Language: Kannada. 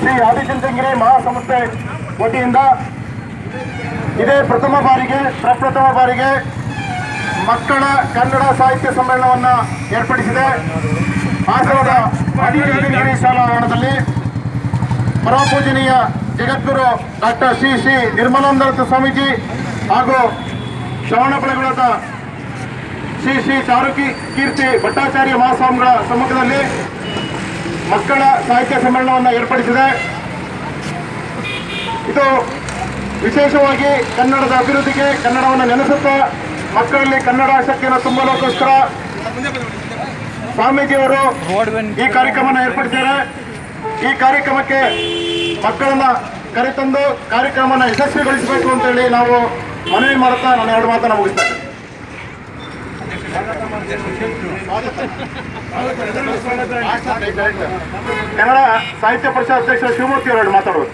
ಶ್ರೀ ಆದಿಚುಂಚನಗಿರಿ ಮಹಾಸಂಸ್ಥೆ ವತಿಯಿಂದ ಇದೇ ಪ್ರಪ್ರಥಮ ಬಾರಿಗೆ ಮಕ್ಕಳ ಕನ್ನಡ ಸಾಹಿತ್ಯ ಸಮ್ಮೇಳನವನ್ನು ಏರ್ಪಡಿಸಿದೆ. ಹಾಸನದ ಆದಿಚುಂಚನಗಿರಿ ಶಾಲಾ ಆವರಣದಲ್ಲಿ ಪರಮಪೂಜನೀಯ ಜಗದ್ಗುರು ಡಾಕ್ಟರ್ ಶ್ರೀ ಶ್ರೀ ನಿರ್ಮಲಾನಂದ ಸ್ವಾಮೀಜಿ ಹಾಗೂ ಶ್ರವಣಬೆಳಗೊಳದ ಶ್ರೀ ಶ್ರೀ ಚಾರುಕಿ ಕೀರ್ತಿ ಭಟ್ಟಾಚಾರ್ಯ ಮಹಾಸ್ವಾಮಿಗಳ ಸಮ್ಮುಖದಲ್ಲಿ ಮಕ್ಕಳ ಸಾಹಿತ್ಯ ಸಮ್ಮೇಳನವನ್ನು ಏರ್ಪಡಿಸಿದೆ. ಇದು ವಿಶೇಷವಾಗಿ ಕನ್ನಡದ ಅಭಿವೃದ್ಧಿಗೆ, ಕನ್ನಡವನ್ನು ನೆನೆಸುತ್ತಾ ಮಕ್ಕಳಲ್ಲಿ ಕನ್ನಡ ಆಸಕ್ತಿಯನ್ನು ತುಂಬಲೋಸ್ಕರ ಸ್ವಾಮೀಜಿಯವರು ಈ ಕಾರ್ಯಕ್ರಮವನ್ನು ಏರ್ಪಡಿಸಿದ್ದಾರೆ. ಈ ಕಾರ್ಯಕ್ರಮಕ್ಕೆ ಮಕ್ಕಳನ್ನ ಕರೆತಂದು ಕಾರ್ಯಕ್ರಮವನ್ನು ಯಶಸ್ವಿಗೊಳಿಸಬೇಕು ಅಂತೇಳಿ ನಾವು ಮನವಿ ಮಾಡುತ್ತಾ ನಾನು 2 ಮಾತನ್ನು ಮುಗಿಸ್ತೇನೆ. ಕನ್ನಡ ಸಾಹಿತ್ಯ ಪರಿಷತ್ ಅಧ್ಯಕ್ಷ ಶಿವಮೂರ್ತಿ ಅವರು ಮಾತಾಡೋದು.